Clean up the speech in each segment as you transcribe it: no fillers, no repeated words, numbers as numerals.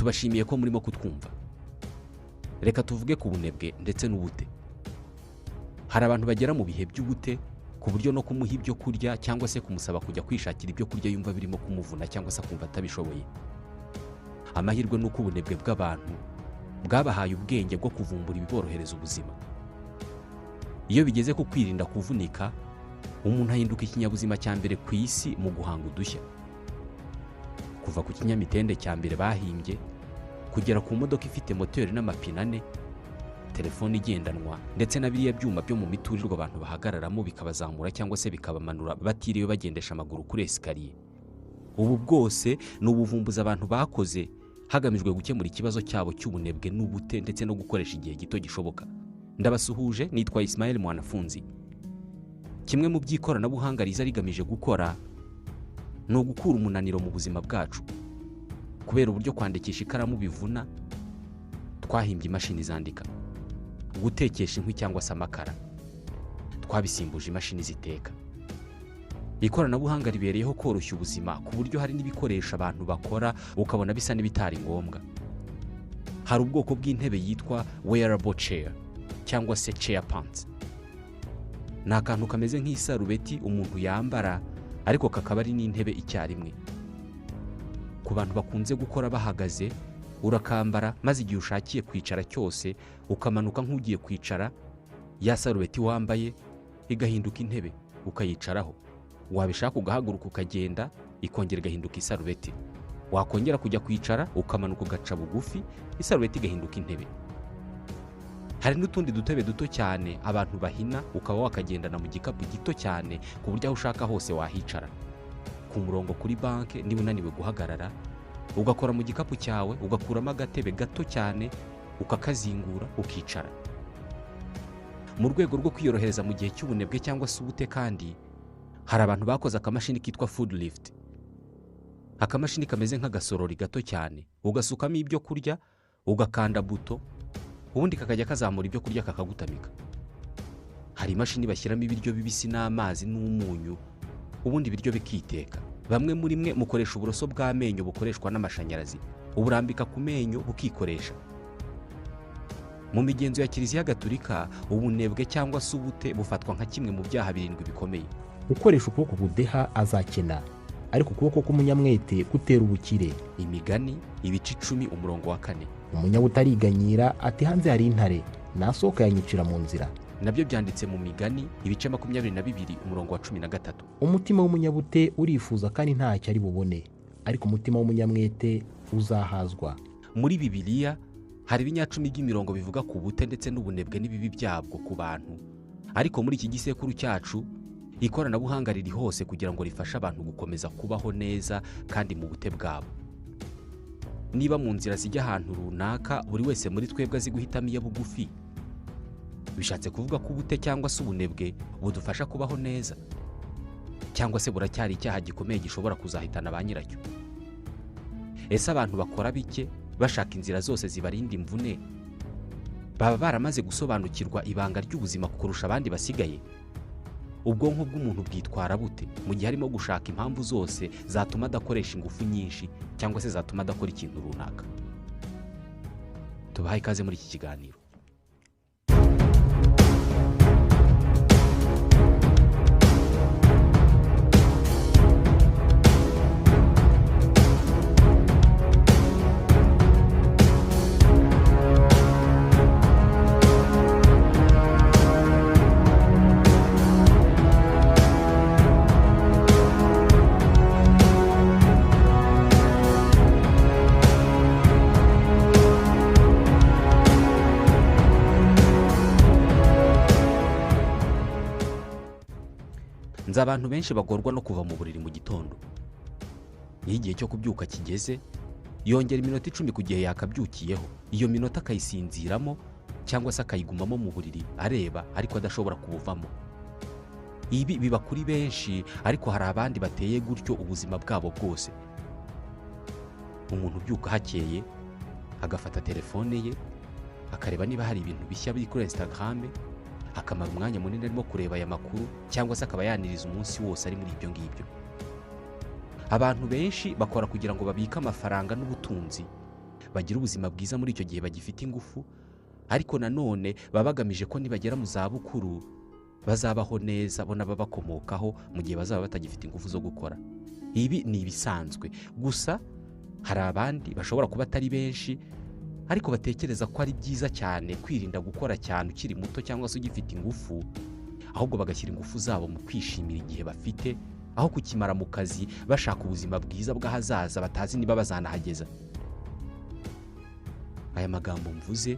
tubashimiye ko murimo kutwumva. Reka tuvuge ku bunebwe ndetse n'ubute. Hari abantu bagera mu bihe by'ubute ku buryo no kumuha ibyo kurya cyangwa se kumusaba kujya kwishakira ibyo kurya yumva birimo kumuvuna cyangwa se akumva atabishoboye. Amahirwe ni uko ubunebwe bw'abantu bwabahaye ubwenge bwo kuvumbura ibiborohereza ubuzima. Iyo bigeze ku kwirinda kuvunika, umuntu ahinduka ikinyabuzima cya mbere ku isi mu guhanga udushya. Kuva ku kinyamitende cya mbere bahimbye kugera ku modoka ifite moteri n'amapine ane, telefone igendanwa ndetse na biriya byuma byo mu miturirwa abantu bahagararamo bikabazamura cyangwa se bikabamanura batiriwe bagendesha amaguru kuri esikariye. Ubu bwose ni ubuvumbuzi abantu bakoze hagamijwe gukemura ikibazo cyabo cy'ubunebwe n'ubute ndetse no gukoresha igihe gito gishoboka. Ndabasuhuje, nitwa Ismael Mwanafunzi. Kimwe mu by'ikoranabuhanga riza rigamije gukora ni ugukura umunaniro mu buzima bwacu. Kubera uburyo kwandikisha ikaramu bivuna, twahimbye imashini zandika. Gutekesha inkwi cyangwa se amakara, twabisimbuje imashini ziteka. Ikoranabuhanga ribereyeho koroshya ubuzima ku buryo hari n'ibikoresho abantu bakora ukabona bisa n'ibitari ngombwa. Hari ubwoko bw'intebe yitwa wearable chair cyangwa se chair pants. Ni akantu kameze nk'isarubeti umuntu yambara ariko kakaba ari n'intebe icyarimwe. Ku bantu bakunze gukora bahagaze, urakambara maze igihe ushakiye kwicara cyose ukamanuka nk'ugiye kwicara, ya sarubeti wambaye igahinduka intebe ukayicaraho. Wabishaka ugahaguruka ukagenda, ikongera igahinduka isarubeti. Wakongera kujya kwicara ukamanuka ugaca bugufi, isarubeti igahinduka intebe. Hari n'utundi dutebe duto cyane abantu bahina ukaba wakagendana mu gikapu gito cyane ku buryo aho ushaka hose wahicara. Ku murongo kuri banke niba unaniwe guhagarara, ugakora mu gikapu cyawe ugakuramo agatebe gato cyane ukakazingura ukicara. Mu rwego rwo kwiyorohereza mu gihe cy'ubunebwe cyangwa se ubute kandi, hari abantu bakoze akamashini kitwa food lift. Akamashini kameze nk'agasorori gato cyane, ugasukamo ibyo kurya, ugakanda buto, ubundi kakajya kazamura ibyo kurya kakagutamika. Hari imashini bashyiramo ibiryo bibisi n'amazi n'umunyu, ubundi ibiryo bikiteka. Bamwe muri mwe mukoresha uburoso bw'amenyo bukoreshwa n'amashanyarazi, uburambika ku menyo bukikoresha. Mu migenzo ya Kiliziya Gatolika, ubunebwe cyangwa se ubute bufatwa nka kimwe mu byaha 7 bikomeye. Ukoresha ukuboko kudeha azakena, ariko ukuboko k'umunyamwete gutera ubukire. Imigani ibice 10 umurongo wa 4. Umunyabutariganyira ati hanze hari intare, nasohoka yanyicira mu nzira. Nabyo byanditse mu Migani ibice 22 umurongo wa 13. Umutima w'umunyabute urifuza kandi ntacyo ari bubone, ariko umutima w'umunyamwete uzahazwa. Muri Bibiliya hari ibinyacumi by'imirongo bivuga ku bute ndetse n'ubunebwe n'ibibi byabwo ku bantu. Ariko muri iki gisekuru cyacu, ikoranabuhanga riri hose kugira ngo rifashe abantu gukomeza kubaho neza kandi mu bute bwabo. Niba mu nzira zijya ahantu runaka buri wese muri twebwe azi guhitamo iya bugufi, bishatse kuvuga ko ubute cyangwa se ubunebwe budufasha kubaho neza, cyangwa se buracyari icyaha gikomeye gishobora kuzahitana ba nyiracyo. Ese abantu bakora bike bashaka inzira zose zibarinda imvune, baba baramaze gusobanukirwa ibanga ry'ubuzima kurusha abandi basigaye? Ubwonko bw'umuntu bwitwara bute mu gihe arimo gushaka impamvu zose zatuma adakoresha ingufu nyinshi cyangwa se zatuma adakora ikintu runaka? Tubahaye ikaze muri iki kiganiro. Nzi abantu benshi bagorwa no kuva mu buriri mu gitondo. Iyo igihe cyo kubyuka kigeze, yongera iminota 10 ku gihe yakabyukiyeho. Iyo minota akayisinziramo cyangwa se akayigumamo mu buriri areba ariko adashobora kubuvamo. Ibi biba kuri benshi, ariko hari abandi bateye gutyo ubuzima bwabo bwose. Umuntu ubyuka hakeye agafata telefone ye akareba niba hari ibintu bishya biri kuri Instagram, akamara umwanya munini arimo kureba aya makuru cyangwa se akaba yaniriza umunsi wose ari muri ibyo ngibyo. Abantu benshi bakora kugira ngo babike amafaranga n'ubutunzi, bagira ubuzima bwiza muri icyo gihe bagifite ingufu, ariko nanone baba bagamije ko nibagera mu zabukuru bazabaho neza bo n'ababakomokaho mu gihe bazaba batagifite ingufu zo gukora. Ibi ni ibisanzwe, gusa hari abandi bashobora kuba atari benshi ariko batekereza ko ari byiza cyane kwirinda gukora cyane ukiri muto cyangwa se ugifite ingufu, ahubwo bagashyira ingufu zabo mu kwishimira igihe bafite aho kukimara mu kazi bashaka ubuzima bwiza bw'ahazaza batazi niba bazanahageza. Aya magambo mvuze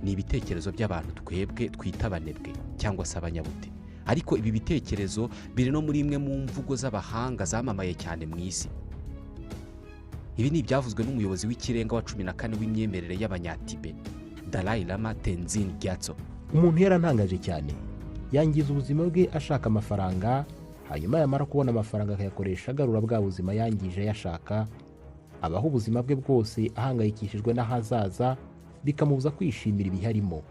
ni ibitekerezo by'abantu twebwe twita abanebwe cyangwa se abanyabute, ariko ibi bitekerezo biri no muri imwe mu mvugo z'abahanga zamamaye cyane mu isi. Ibi ni ibyavuzwe n'umuyobozi w'ikirenga wa 14 w'imyemerere y'abanyatibe, Dalai Lama Tenzin Gyatso. Umuntu yarantangaje cyane, yangiza ubuzima bwe ashaka amafaranga, hanyuma yamara kubona amafaranga akayakoresha agarura bwa buzima yangije yashaka, abaho ubuzima bwe bwose ahangayikishijwe n'ahazaza, bikamubuza kwishimira ibiharimo.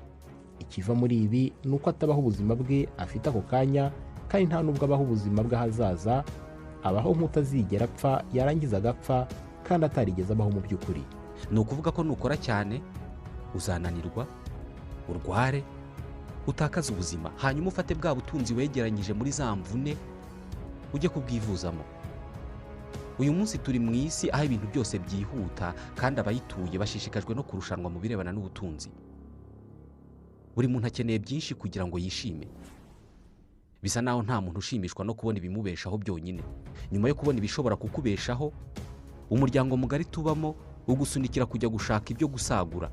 Ikiva muri ibi ni uko atabaho ubuzima bwe afite ako kanya, kandi nta nubwo abaho ubuzima bw'ahazaza, abaho nk'utazigera apfa yarangiza agapfa kandi atarigeze abaho mu by'ukuri. Ni ukuvuga ko nukora cyane uzananirwa, urware, utakaza ubuzima, hanyuma ufate bwa butunzi wegeranyije muri za mvune ujye kubwivuzamo. Uyu munsi turi mu isi aho ibintu byose byihuta kandi abayituye bashishikajwe no kurushanwa mu birebana n'ubutunzi. Buri muntu akeneye byinshi kugira ngo yishime. Bisa naho nta muntu ushimishwa no kubona ibimubeshaho byonyine. Nyuma yo kubona ibishobora kukubeshaho, umuryango mugari tubamo ugusunikira kujya gushaka ibyo gusagura.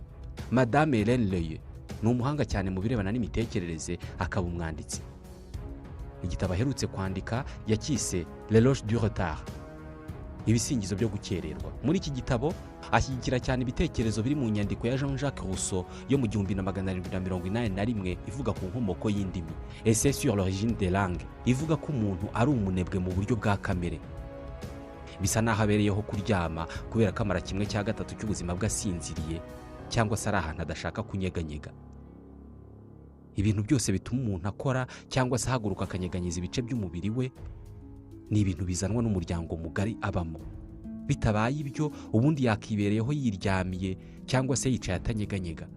Madame Hélène Leye ni umuhanga cyane mu birebana n'imitekerereze, akaba umwanditsi. Igitabo aherutse kwandika yacyise L'éloge du retard, ibisingizo byo gukererwa. Muri iki gitabo ashyigikira cyane ibitekerezo biri mu nyandiko ya Jean-Jacques Rousseau yo mu 1781 ivuga ku nkomoko y'indimi, Essai sur l'origine des langues, ivuga ko umuntu ari umunebwe mu buryo bwa kamere. Bisa naho abereyeho kuryama kubera ko amara 1/3 cy'ubuzima bwasinziriye cyangwa se ari ahantu adashaka kunyeganyega. Ibintu byose bituma umuntu akora cyangwa se ahaguruka akanyeganyiza ibice by'umubiri we ni ibintu bizanwa n'umuryango mugari abamo. Bitabaye ibyo ubundi yakibereyeho yiryamiye cyangwa se yicaye atanyeganyega.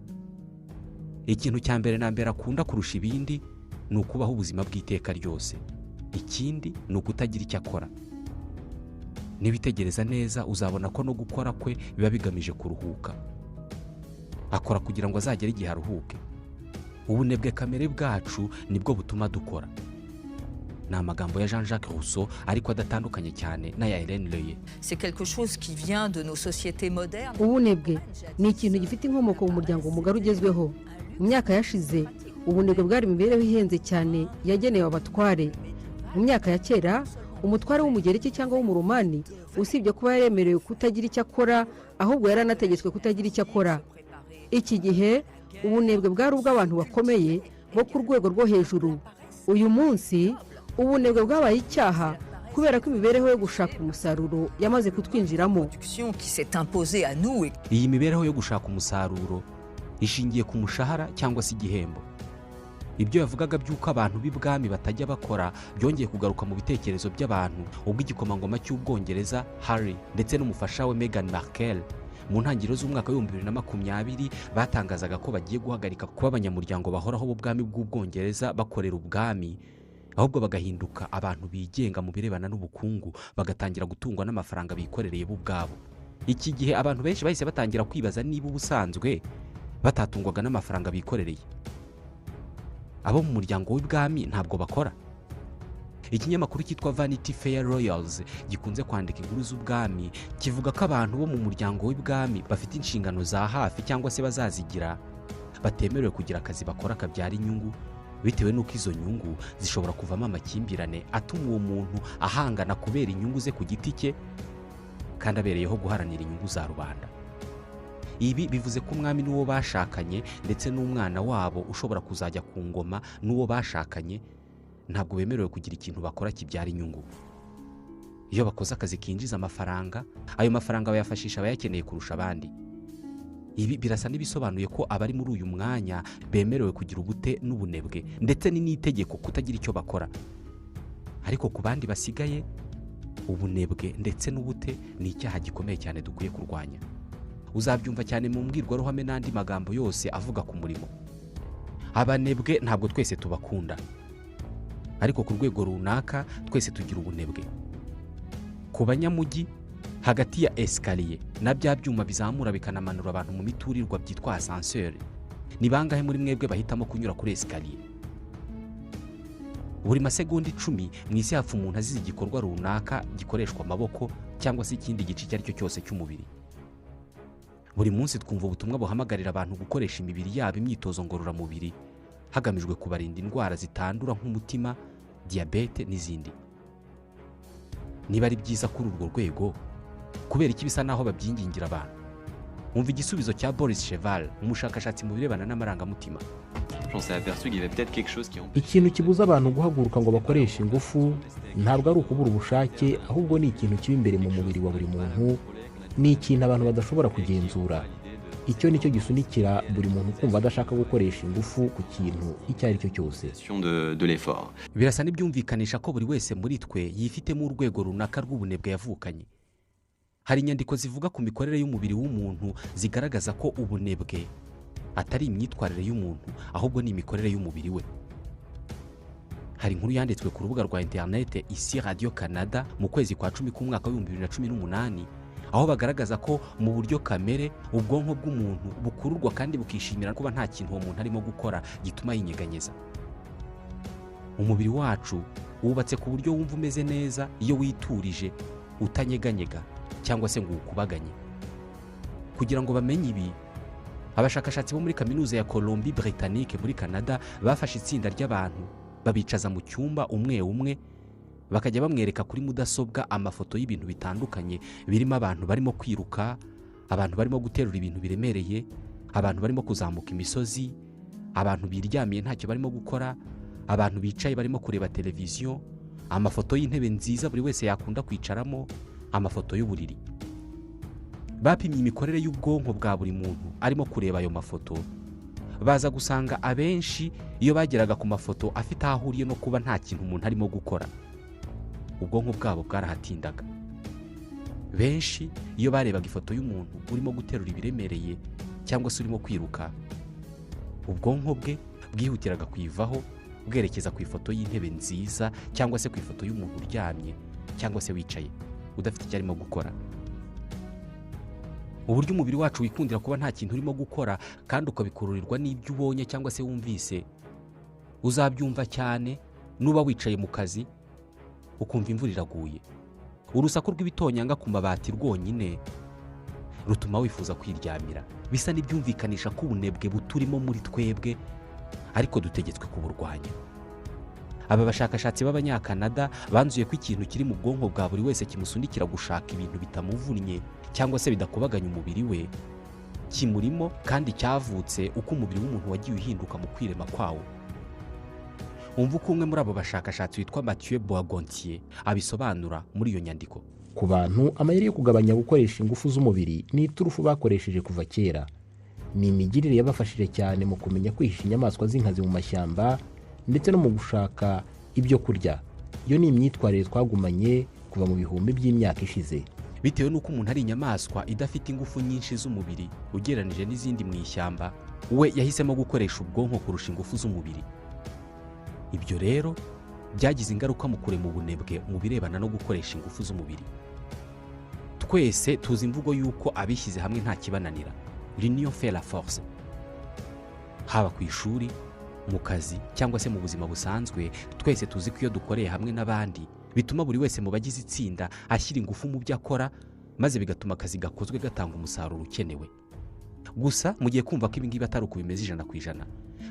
Ikintu cya mbere na mbere akunda kurusha ibindi ni ukubaho ubuzima bw'iteka ryose. Ikindi ni ukutagira icyo akora. Nibitegereza neza uzabona ko no gukora kwe biba bigamije kuruhuka. Akora kugira ngo azagere igihe aruhuke. Ubunebwe kamere bwacu nibwo butuma dukora. Ni amagambo ya Jean-Jacques Rousseau ariko adatandukanye cyane n'aya Hélène Leye. C'est quelque chose qui vient de nos sociétés modernes. Ubunebwe ni ikintu gifite inkomoko mu muryango mugari ugezweho. Mu myaka yashize ubunebwe bwari imibereho ihenze cyane yagenewe abatware. Mu myaka ya kera umutware w'umugereki cyangwa w'umuromani usibye kuba yaremerewe kutagira icyo akora, ahubwo yaranategetswe kutagira icyo akora. Iki gihe ubunebwe bwari ubw'abantu bakomeye bo ku rwego rwo hejuru. Uyu munsi ubunebwe bwabaye icyaha kubera ko imibereho yo gushaka umusaruro yamaze kutwinjiramo. Iyi mibereho yo gushaka umusaruro ishingiye ku mushahara cyangwa se igihembo. Ibyo yavugaga by'uko abantu b'ibwami batajya bakora byongeye kugaruka mu bitekerezo by'abantu ubwo igikomangoma cy'Ubwongereza Harry ndetse n'umufasha we Meghan Markle mu ntangiriro z'umwaka wa 2020 batangazaga ko bagiye guhagarika kuba abanyamuryango bahoraho b'ubwami bw'Ubwongereza bakorera ubwami, ahubwo bagahinduka abantu bigenga mu birebana n'ubukungu, bagatangira gutungwa n'amafaranga bikorereye bo ubwabo. Iki gihe abantu benshi bahise batangira kwibaza niba ubusanzwe batatungwaga n'amafaranga bikorereye. Abo mu muryango w'ibwami ntabwo bakora. Ikinyamakuru cyitwa Vanity Fair Royals gikunze kwandika inkuru z'ubwami kivuga ko abantu bo mu muryango w'ibwami bafite inshingano za hafi cyangwa se bazazigira, batemerewe kugira akazi bakora kabyara inyungu, bitewe n'uko izo nyungu zishobora kuvamo amakimbirane atuma uwo muntu ahangana kubera inyungu ze ku giti cye kandi abereyeho guharanira inyungu za rubanda. Ibi bivuze ko umwami n'uwo bashakanye ndetse n'umwana wabo ushobora kuzajya ku ngoma n'uwo bashakanye ntabwo bemerewe kugira ikintu bakora kibyara inyungu. Iyo bakoze akazi kinjiza amafaranga, ayo mafaranga bayafashisha abayakeneye kurusha abandi. Ibi birasa n'ibisobanuye ko abari muri uyu mwanya bemerewe kugira ubute n'ubunebwe ndetse n'itegeko kutagira icyo bakora. Ariko ku bandi basigaye ubunebwe ndetse n'ubute ni icyaha gikomeye cyane dukwiye kurwanya. uzabyumva cyane mu mbwirwaruhame n'andi magambo yose avuga ku murimo. Abanebwe ntabwo twese tubakunda, ariko ku rwego runaka twese tugira ubunebwe. Ku banyamujyi, hagati ya esikariye na bya byuma bizamura bikanamanura abantu mu miturirwa byitwa ascenseur, ni bangahe muri mwebwe bahitamo kunyura kuri esikariye? Buri masegonda 10 mu isi hapfa umuntu azize igikorwa runaka gikoreshwa amaboko cyangwa se ikindi gice icyo ari cyo cyose cy'umubiri. Buri munsi twumva ubutumwa buhamagarira abantu gukoresha imibiri yabo imyitozo ngororamubiri hagamijwe kubarinda indwara zitandura nk'umutima, diyabete n'izindi. Niba ari byiza kuri urwo rwego, kubera iki bisa naho babyingingira abantu? Umva igisubizo cya Boris Cheval, umushakashatsi mu birebana n'amarangamutima. Ikintu kibuza abantu guhaguruka ngo bakoreshe ingufu ntabwo ari ukubura ubushake, ahubwo ni ikintu kiba imbere mu mubiri wa buri muntu, ni ikintu abantu badashobora kugenzura. Icyo nicyo gisunikira buri muntu kumva adashaka gukoresha ingufu ku kintu icyo ari cyo cyose. Birasa n'ibyumvikanisha ko buri wese muri twe yifitemo urwego runaka rw'ubunebwe yavukanye. Hari inyandiko zivuga ku mikorere y'umubiri w'umuntu zigaragaza ko ubunebwe atari imyitwarire y'umuntu, ahubwo ni imikorere y'umubiri we. Hari inkuru yanditswe ku rubuga rwa internet isi Radio Canada mu kwezi kwa 10 k'umwaka wa 2018, aho bagaragaza ko mu buryo kamere ubwonko bw'umuntu bukururwa kandi bukishimira kuba nta kintu uwo muntu arimo gukora gituma yinyeganyeza. Umubiri wacu wubatse ku buryo wumva umeze neza iyo witurije, utanyeganyega cyangwa se ngo ukubaganye. Kugira ngo bamenye ibi, abashakashatsi bo muri kaminuza ya Colombie Britannique muri Canada bafashe itsinda ry'abantu babicaza mu cyumba umwe umwe, bakajya bamwereka kuri mudasobwa amafoto y'ibintu bitandukanye birimo abantu barimo kwiruka, abantu barimo guterura ibintu biremereye, abantu barimo kuzamuka imisozi, abantu biryamiye ntacyo barimo gukora, abantu bicaye barimo kureba televiziyo, amafoto y'intebe nziza buri wese yakunda kwicaramo, amafoto y'uburiri. Bapimye imikorere y'ubwonko bwa buri muntu arimo kureba ayo mafoto, baza gusanga abenshi iyo bageraga ku mafoto afite aho ahuriye no kuba nta kintu umuntu arimo gukora, ubwonko bwabo bwarahatindaga. Benshi iyo barebaga ifoto y'umuntu urimo guterura ibiremereye cyangwa se urimo kwiruka, ubwonko bwe bwihutiraga kuyivaho bwerekeza ku ifoto y'intebe nziza cyangwa se ku ifoto y'umuntu uryamye cyangwa se wicaye udafite icyo arimo gukora. Uburyo umubiri wacu wikundira kuba nta kintu urimo gukora kandi ukabikururirwa n'ibyo ubonye cyangwa se wumvise, uzabyumva cyane nuba wicaye mu kazi ukumva imvura iraguye. Urusaku rw'ibitonyanga ku mabati rwonyine rutuma wifuza kwiryamira. Bisa n'ibyumvikanisha ko ubunebwe buturimo muri twebwe, ariko dutegetswe kuburwanya. Aba bashakashatsi b'Abanyakanada banzuye ko ikintu kiri mu bwonko bwa buri wese kimusunikira gushaka ibintu bitamuvunnye cyangwa se bidakubaganya umubiri we, kimurimo kandi cyavutse uko umubiri w'umuntu wagiye uhinduka mu kwirema kwawo. Umva uko umwe muri abo bashakashatsi witwa Mathieu Boisgontier abisobanura muri iyo nyandiko. Ku bantu, amayeri yo kugabanya gukoresha ingufu z'umubiri ni iturufu bakoresheje kuva kera. Ni imigirire yabafashije cyane mu kumenya kwihisha inyamaswa z'inkazi mu mashyamba ndetse no mu gushaka ibyo kurya. Iyo ni imyitwarire twagumanye kuva mu bihumbi by'imyaka ishize. Bitewe n'uko umuntu ari inyamaswa idafite ingufu nyinshi z'umubiri ugereranije n'izindi mu ishyamba, we yahisemo gukoresha ubwonko kurusha ingufu z'umubiri. Ibyo rero byagize ingaruka mu kurema ubunebwe mu birebana no gukoresha ingufu z'umubiri. Twese tuzi imvugo y'uko abishyize hamwe nta kibananira, l'union fait la force. Haba ku ishuri, mu kazi cyangwa se mu buzima busanzwe, twese tuzi ko iyo dukoreye hamwe n'abandi bituma buri wese mu bagize itsinda ashyira ingufu mu byo akora, maze bigatuma akazi gakozwe gatanga umusaruro ukenewe. Gusa mu gihe kumva ko ibi ngibi atari uko bimeze 100%,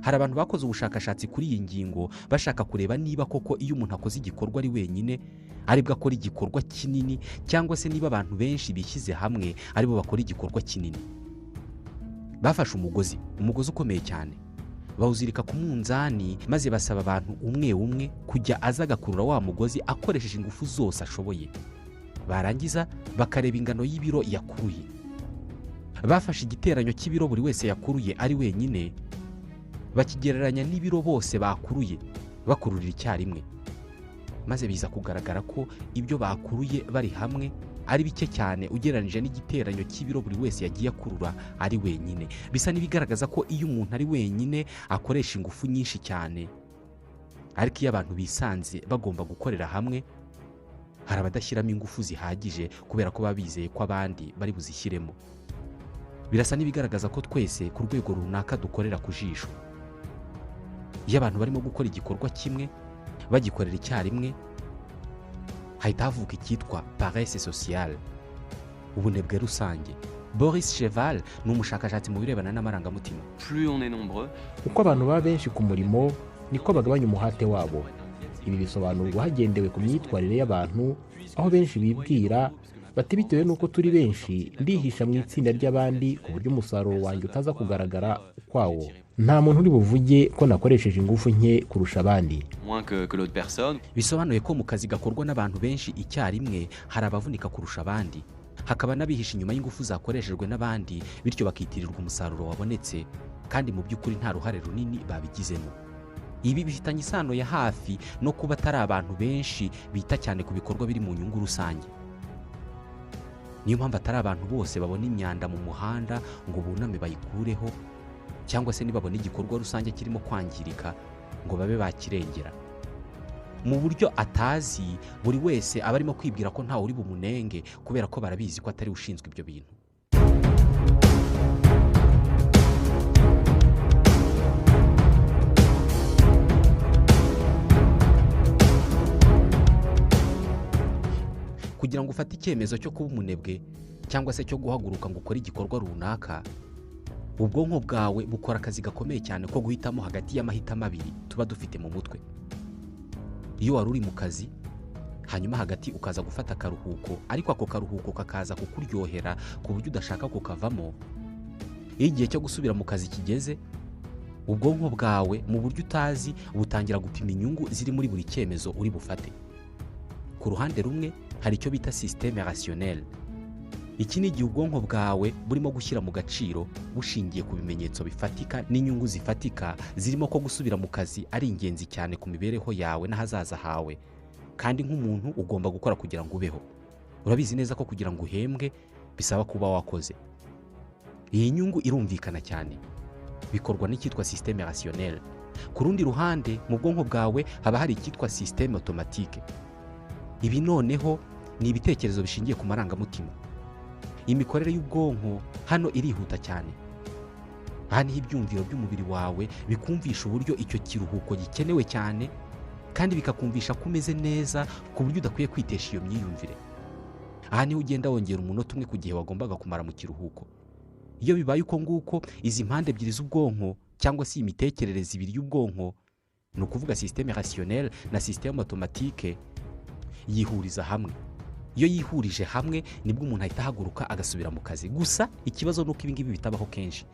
hari abantu bakoze ubushakashatsi kuri iyi ngingo bashaka kureba niba koko iyo umuntu akoze igikorwa ari wenyine aribwo akora igikorwa kinini, cyangwa se niba abantu benshi bishyize hamwe aribo bakora igikorwa kinini. Bafashe umugozi ukomeye cyane, bawuzirika ku munzani, maze basaba abantu umwe umwe kujya aza agakurura wa mugozi akoresheje ingufu zose ashoboye. Barangiza bakareba ingano y'ibiro yakuruye. Bafashe igiteranyo cy'ibiro buri wese yakuruye ari wenyine, bakigereranya n'ibiro bose bakuruye bakururira icyarimwe, maze biza kugaragara ko ibyo bakuruye bari hamwe ari bike cyane ugereranyije n'igiteranyo cy'ibiro buri wese yagiye akurura ari wenyine. Bisa n'ibigaragaza ko iyo umuntu ari wenyine akoresha ingufu nyinshi cyane, ariko iyo abantu bisanze bagomba gukorera hamwe, hari abadashyiramo ingufu zihagije kubera ko baba bizeye ko abandi bari buzishyiremo. Birasa n'ibigaragaza ko twese ku rwego runaka dukorera ku jisho. Iyo abantu barimo gukora igikorwa kimwe bagikorera icyarimwe, hahita havuka icyitwa paresse sociale, ubunebwe rusange. Boris Cheval ni umushakashatsi mu birebana n'amarangamutima. uko abantu baba benshi ku murimo niko bagabanya umuhate wabo. Ibi bisobanurwa hagendewe ku myitwarire y'abantu, aho benshi bibwira bati bitewe n'uko turi benshi ndihisha mu itsinda ry'abandi ku buryo umusaruro wanjye utaza kugaragara ukwawo. Nta muntu uri buvuge ko nakoresheje ingufu nke kurusha abandi. Bisobanuye ko mu kazi gakorwa n'abantu benshi icyarimwe hari abavunika kurusha abandi, hakaba n'abihisha inyuma y'ingufu zakoreshejwe n'abandi, bityo bakitirirwa umusaruro wabonetse kandi mu by'ukuri nta ruhare runini babigizemo. Ibi bifitanye isano ya hafi no kuba atari abantu benshi bita cyane ku bikorwa biri mu nyungu rusange. Niyo mpamvu atari abantu bose babona imyanda mu muhanda ngo buname bayikureho, cyangwa se nibabona igikorwa rusange kirimo kwangirika ngo babe bakirengera. Mu buryo atazi, buri wese aba arimo kwibwira ko ntawe uri bumunenge kubera ko barabizi ko atari ushinzwe ibyo bintu. Kugira ngo ufate icyemezo cyo kuba umunebwe cyangwa se cyo guhaguruka ngo ukore igikorwa runaka, ubwonko bwawe bukora akazi gakomeye cyane ko guhitamo hagati y'amahitamo abiri tuba dufite mu mutwe. Iyo wari uri mu kazi, hanyuma hagati ukaza gufata akaruhuko, ariko ako karuhuko kakaza kukuryohera ku buryo udashaka kukavamo, iyo igihe cyo gusubira mu kazi kigeze, ubwonko bwawe mu buryo utazi butangira gupima inyungu ziri muri buri cyemezo uri bufate. Ku ruhande rumwe hari icyo bita système rationnel. Iki ni igihe ubwonko bwawe burimo gushyira mu gaciro bushingiye ku bimenyetso bifatika n'inyungu zifatika zirimo ko gusubira mu kazi ari ingenzi cyane ku mibereho yawe n'ahazaza hawe, kandi nk'umuntu ugomba gukora kugira ngo ubeho. Urabizi neza ko kugira ngo uhembwe bisaba kuba wakoze. Iyi nyungu irumvikana cyane, bikorwa n'icyitwa système rationnel. Ku rundi ruhande mu bwonko bwawe haba hari icyitwa système automatique. Ibi noneho ni ibitekerezo bishingiye ku marangamutima. Imikorere y'ubwonko hano irihuta cyane. Aha niho ibyumviro by'umubiri wawe bikumvisha uburyo icyo kiruhuko gikenewe cyane, kandi bikakumvisha ko umeze neza ku buryo udakwiye kwitesha iyo myiyumvire. Aha niho ugenda wongera umunota umwe ku gihe wagombaga kumara mu kiruhuko. Iyo bibaye uko nguko, izi mpande ebyiri z'ubwonko cyangwa se imitekerereze ibiri y'ubwonko, ni ukuvuga système rationnel na système automatique, yihuriza hamwe. Iyo yihurije hamwe nibwo umuntu ahita ahaguruka agasubira mu kazi. Gusa ikibazo nuko ibi ngibi bitabaho kenshi.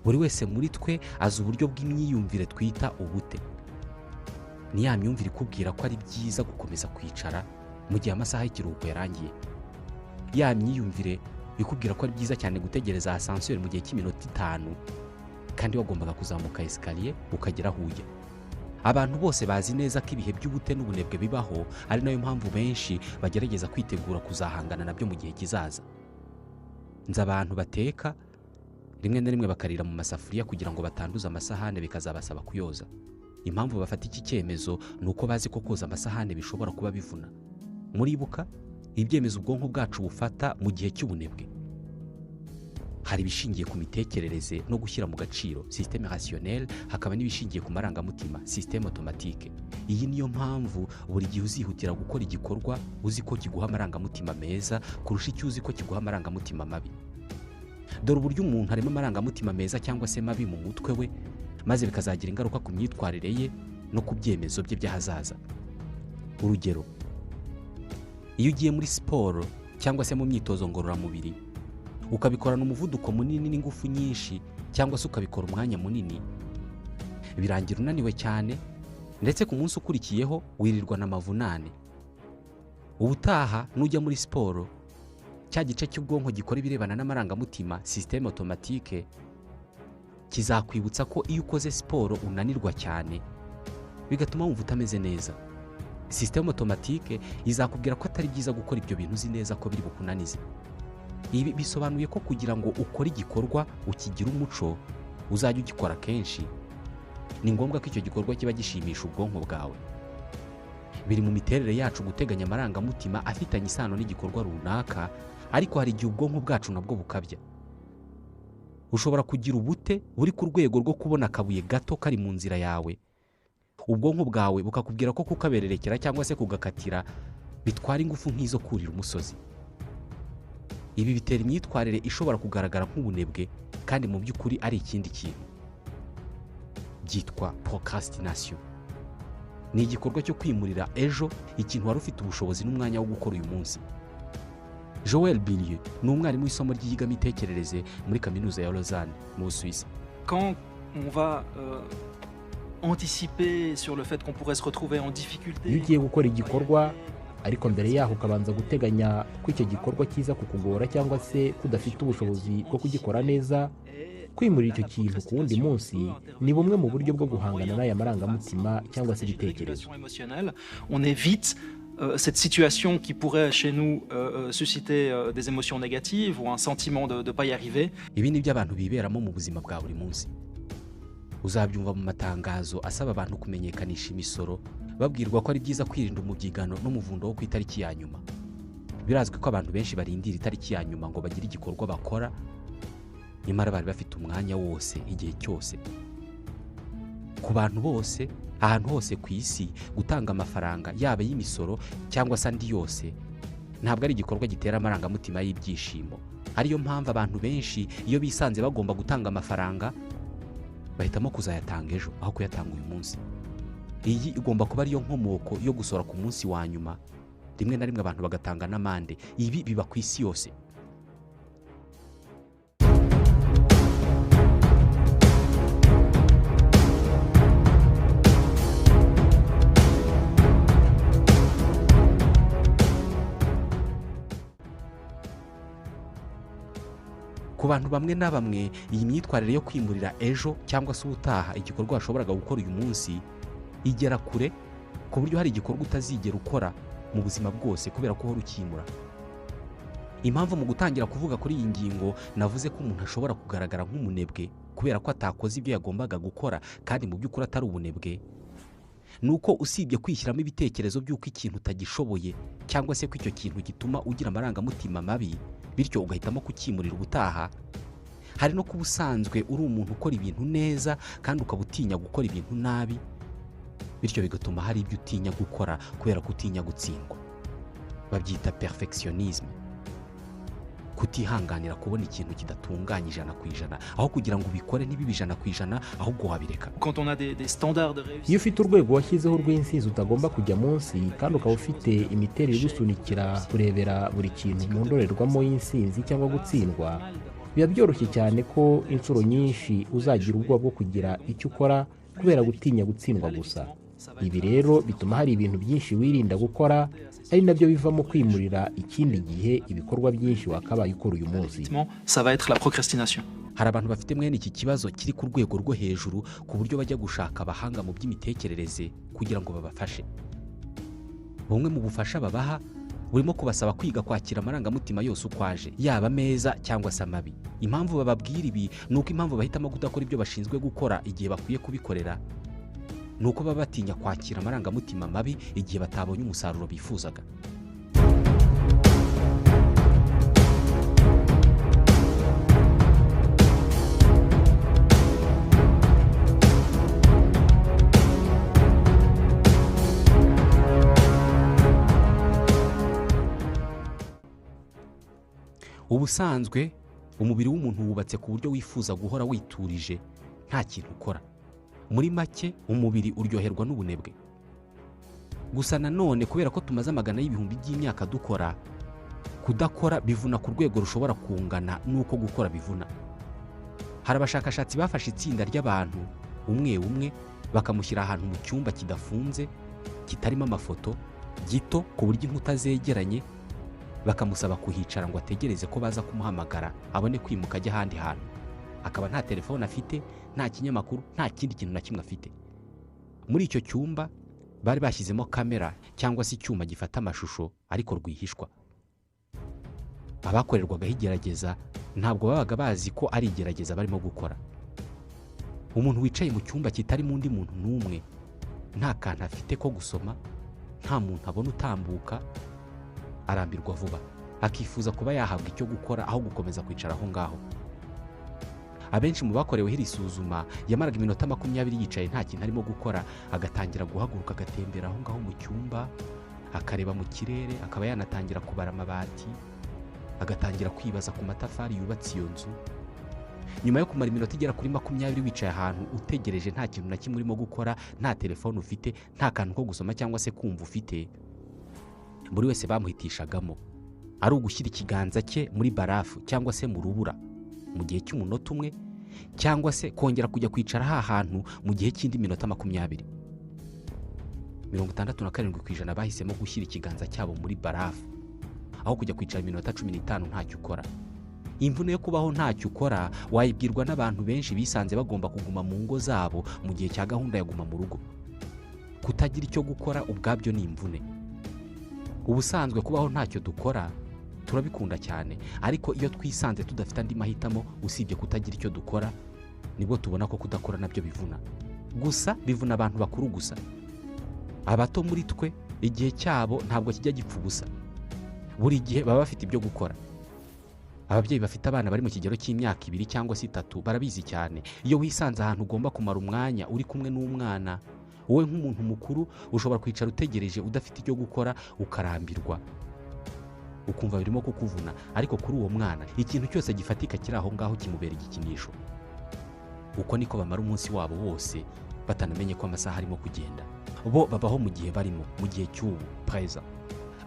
Buri wese muri twe azi uburyo bw'imyiyumvire twita ubute. Ni ya myumvire ikubwira ko ari byiza gukomeza kwicara mu gihe amasaha y'ikiruhuko yarangiye. Ya myiyumvire ikubwira ko ari byiza cyane gutegereza ascenseur mu gihe cy'iminota 5 kandi wagombaga kuzamuka escalier ukagera aho ujya. Abantu bose bazi neza ko ibihe by'ubute n'ubunebwe bibaho, ari nayo mpamvu benshi bagerageza kwitegura kuzahangana nabyo mu gihe kizaza. Nzi abantu bateka rimwe na rimwe bakarira mu masafuriya kugira ngo batanduza amasahane bikazabasaba kuyoza. Impamvu bafata iki cyemezo ni uko bazi ko koza amasahane bishobora kuba bivuna. Muribuka ibyemezo ubwonko bwacu bufata mu gihe cy'ubunebwe. Hari ibishingiye ku mitekerereze no gushyira mu gaciro, système rationnel, hakaba n'ibishingiye ku marangamutima, système automatique. Iyi niyo mpamvu buri gihe uzihutira gukora igikorwa uzi ko kiguha amarangamutima meza kurusha icyo uzi ko kiguha amarangamutima mabi. Dore uburyo umuntu harimo amarangamutima meza cyangwa se mabi mu mutwe we, maze bikazagira ingaruka ku myitwarire ye no ku byemezo bye by'ahazaza. Urugero, iyo ugiye muri siporo cyangwa se mu myitozo ngororamubiri, ukabikorana umuvuduko munini n'ingufu nyinshi, cyangwa se ukabikora umwanya munini, birangira unaniwe cyane, ndetse ku munsi ukurikiyeho wirirwa n'amavunane. Ubutaha nujya muri siporo, cya gice cy'ubwonko gikora ibirebana n'amarangamutima, système automatique, kizakwibutsa ko iyo ukoze siporo unanirwa cyane, bigatuma wumva utameze neza. sisiteme otomatike izakubwira ko atari byiza gukora ibyo bintu uzi neza ko biri bukunanize. Ibi bisobanuye ko kugira ngo ukore igikorwa ukigire umuco uzajya ugikora kenshi, ni ngombwa ko icyo gikorwa kiba gishimisha ubwonko bwawe. Biri mu miterere yacu guteganya amarangamutima afitanye isano n'igikorwa runaka, ariko hari igihe ubwonko bwacu nabwo bukabya. Ushobora kugira ubute buri ku rwego rwo kubona akabuye gato kari mu nzira yawe, ubwonko bwawe bukakubwira ko kukabererekera cyangwa se kugakatira bitwara ingufu nk'izo kurira umusozi. Ibi bitera imyitwarire ishobora kugaragara nk'ubunebwe kandi mu by'ukuri ari ikindi kintu. Byitwa procrastination. Ni igikorwa cyo kwimurira ejo ikintu wari ufite ubushobozi n'umwanya wo gukora uyu munsi. Joël Billieux ni umwarimu w'isomo ry'iyigamitekerereze muri kaminuza ya Lausanne mu Busuwisi. Quand on va anticiper sur le fait qu'on pourrait se retrouver en difficulté, iyo ugiye gukora igikorwa ariko mbere yaho ukabanza guteganya ko icyo gikorwa kiza kukugora cyangwa se kudafite ubushobozi bwo kugikora neza, kwimurira icyo kintu ku wundi munsi ni bumwe mu buryo bwo guhangana n'aya marangamutima cyangwa se ibitekerezo. on évite cette situation qui pourrait chez nous susciter des émotions négatives ou un sentiment de ne pas y arriver. Ibi ni byo abantu biberamo mu buzima bwa buri munsi. Uzabyumva mu matangazo asaba abantu kumenyekanisha imisoro, babwirwa ko ari byiza kwirinda umubyigano n'umuvundo wo ku itariki ya nyuma. Birazwi ko abantu benshi barindira itariki ya nyuma ngo bagire igikorwa bakora, nyamara bari bafite umwanya wose igihe cyose. Ku bantu bose, ahantu hose ku isi, gutanga amafaranga yaba y'imisoro cyangwa se andi yose ntabwo ari igikorwa gitera amarangamutima y'ibyishimo. Ariyo mpamvu abantu benshi iyo bisanze bagomba gutanga amafaranga bahitamo kuzayatanga ejo aho kuyatanga uyu munsi. Iyi igomba kuba ariyo nkomoko yo gusora ku munsi wa nyuma. Rimwe na rimwe abantu bagatanga n'amande. Ibi biba ku isi yose. Ku bantu bamwe na bamwe, iyi myitwarire yo kwimurira ejo cyangwa se ubutaha igikorwa washoboraga gukora uyu munsi igera kure ku buryo hari igikorwa utazigera ukora mu buzima bwose kubera ko uhora ukimura. Impamvu mu gutangira kuvuga kuri iyi ngingo navuze ko umuntu ashobora kugaragara nk'umunebwe kubera ko atakoze ibyo yagombaga gukora kandi mu by'ukuri atari ubunebwe, nuko usibye kwishyiramo ibitekerezo by'uko ikintu utagishoboye cyangwa se ko icyo kintu gituma ugira amarangamutima mabi bityo ugahitamo kukimurira ubutaha, hari no kuba usanzwe uri umuntu ukora ibintu neza kandi ukaba utinya gukora ibintu nabi, bityo bigatuma hari ibyo utinya gukora kubera ko utinya gutsindwa. Babyita perfectionnisme. Kutihanganira kubona ikintu kidatunganye 100%, aho kugira ngo ubikore ntibibe 100%, ahubwo wabireka. Quand on a des standards de réussite, iyo ufite urwego washyizeho rw'insinzi utagomba kujya munsi kandi ukaba ufite imiterere igusunikira kurebera buri kintu mu ndorerwamo y'insinzi cyangwa gutsindwa, biba byoroshye cyane ko inshuro nyinshi uzagira ubwoba bwo kugira icyo ukora kubera gutinya gutsindwa gusa. Ibi rero bituma hari ibintu byinshi wirinda gukora, ari nabyo bivamo kwimurira ikindi gihe ibikorwa byinshi wakabaye ukora uyu munsi. ça va être la procrastination. Hari abantu bafite mwene iki kibazo kiri ku rwego rwo hejuru ku buryo bajya gushaka abahanga mu by'imitekerereze kugira ngo babafashe. Bumwe mu bufasha babaha burimo kubasaba kwiga kwakira amarangamutima yose uko aje, yaba meza cyangwa se amabi. Impamvu bababwira ibi ni uko impamvu bahitamo kudakora ibyo bashinzwe gukora igihe bakwiye kubikorera, ni uko baba batinya kwakira amarangamutima mabi igihe batabonye umusaruro bifuzaga. Ubusanzwe umubiri w'umuntu wubatse ku buryo wifuza guhora witurije nta kintu ukora. Muri make umubiri uryoherwa n'ubunebwe. Gusa nanone kubera ko tumaze amagana y'ibihumbi by'imyaka dukora, kudakora bivuna ku rwego rushobora kungana n'uko gukora bivuna. Hari abashakashatsi bafashe itsinda ry'abantu umwe umwe bakamushyira ahantu mu cyumba kidafunze kitarimo amafoto, gito ku buryo inkuta zegeranye, bakamusaba kuhicara ngo ategereze ko baza kumuhamagara abone kwimuka ajya ahandi hantu. Akaba nta telefone afite, nta kinyamakuru, nta kindi kintu na kimwe afite. Muri icyo cyumba bari bashyizemo kamera cyangwa se icyuma gifata amashusho ariko rwihishwa. Abakorerwagaho igerageza ntabwo babaga bazi ko ari igerageza barimo gukora. Umuntu wicaye mu cyumba kitarimo undi muntu n'umwe, nta kantu afite ko gusoma, nta muntu abona utambuka, arambirwa vuba, akifuza kuba yahabwa icyo gukora aho gukomeza kwicara aho ngaho. Abenshi mu bakoreweho iri suzuma yamaraga iminota 20 yicaye nta kintu arimo gukora, agatangira guhaguruka agatembera aho ngaho mu cyumba, akareba mu kirere, akaba yanatangira kubara amabati, agatangira kwibaza ku matafari yubatse iyo nzu. Nyuma yo kumara iminota igera kuri 20 wicaye ahantu utegereje nta kintu na kimwe urimo gukora, nta telefone ufite, nta kantu ko gusoma cyangwa se kumva ufite, buri wese bamuhitishagamo ari ugushyira ikiganza cye muri barafu cyangwa se mu rubura mu gihe cy'umunota umwe, cyangwa se kongera kujya kwicara ha hantu mu gihe cy'indi minota 20. 67% bahisemo gushyira ikiganza cyabo muri barafu aho kujya kwicara iminota 15 ntacyo ukora. Imvune yo kubaho ntacyo ukora wayibwirwa n'abantu benshi bisanze bagomba kuguma mu ngo zabo mu gihe cya gahunda ya guma mu rugo. Kutagira icyo gukora ubwabyo ni imvune. Ubusanzwe kubaho ntacyo dukora turabikunda cyane, ariko iyo twisanze tudafite andi mahitamo usibye kutagira icyo dukora, nibwo tubona ko kudakora nabyo bivuna. Gusa bivuna abantu bakuru gusa. Abato muri twe igihe cyabo ntabwo kijya gipfa ubusa. Buri gihe baba bafite ibyo gukora. Ababyeyi bafite abana bari mu kigero cy'imyaka 2 cyangwa 3 barabizi cyane. Iyo wisanze ahantu ugomba kumara umwanya uri kumwe n'umwana, wowe nk'umuntu mukuru ushobora kwicara utegereje udafite icyo gukora, ukarambirwa, ukumva birimo kukuvuna. Ariko kuri uwo mwana ikintu cyose gifatika kiri aho ngaho kimubera igikinisho. Uko niko bamara umunsi wabo wose batanamenye ko amasaha arimo kugenda. Bo babaho mu gihe barimo, mu gihe cy'ubu present.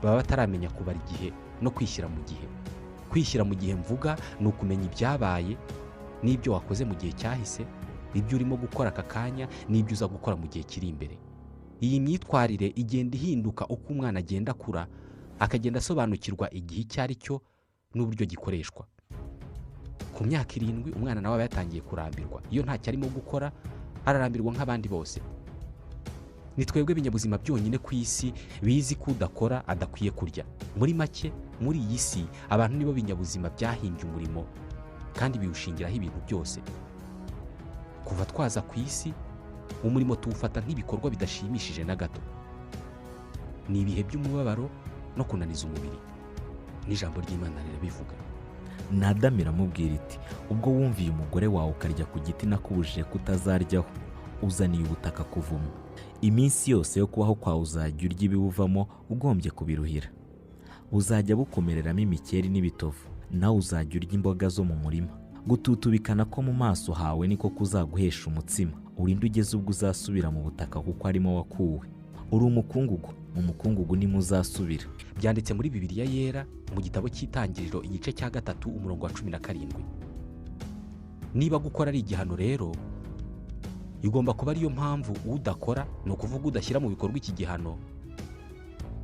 Baba bataramenya kubara igihe no kwishyira mu gihe. Kwishyira mu gihe mvuga ni ukumenya ibyabaye n'ibyo wakoze mu gihe cyahise, ibyo urimo gukora aka kanya n'ibyo uza gukora mu gihe kiri imbere. Iyi myitwarire igenda ihinduka uko umwana agenda akura, akagenda asobanukirwa igihe icyo ari cyo n'uburyo gikoreshwa. Ku myaka 7 umwana nawe aba yatangiye kurambirwa. Iyo ntacyo arimo gukora ararambirwa nk'abandi bose. Ni twebwe binyabuzima byonyine ku isi bizi ko udakora adakwiye kurya. Muri make, muri iyi si abantu nibo binyabuzima byahimbye umurimo kandi biwushingiraho ibintu byose. Kuva twaza ku isi, umurimo tuwufata nk'ibikorwa bidashimishije na gato. Ni ibihe by'umubabaro no kunaniza umubiri. N'ijambo ry'Imana rirabivuga. Nadamu iramubwira iti, ubwo wumviye umugore wawe ukarya ku giti nakubujije kutazaryaho, uzaniye ubutaka kuvuma. Iminsi yose yo kubaho kwawe uzajya urya ibiwuvamo ugombye kubiruhira. Uzajya bukomereramo imikeri n'ibitovu, nawe uzajya urya imboga zo mu murima. Gututubikana ko mu maso hawe niko kuzaguhesha umutsima, urinde ugeze ubwo uzasubira mu butaka kuko arimo wakuwe. Uri umukungugu, mu mukungugu nimo uzasubira. Byanditse muri Bibiliya yera mu gitabo cy'Itangiriro igice cya 3 umurongo wa 17. Niba gukora ari igihano rero, igomba kuba ariyo mpamvu udakora, no kuvuga udashyira mu bikorwa iki gihano,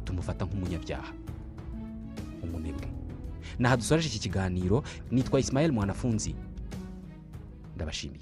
tumufata nk'umunyabyaha, umunebwe. Naha dusoreje iki kiganiro. Nitwa Ismael Mwanafunzi. Ndabashimiye.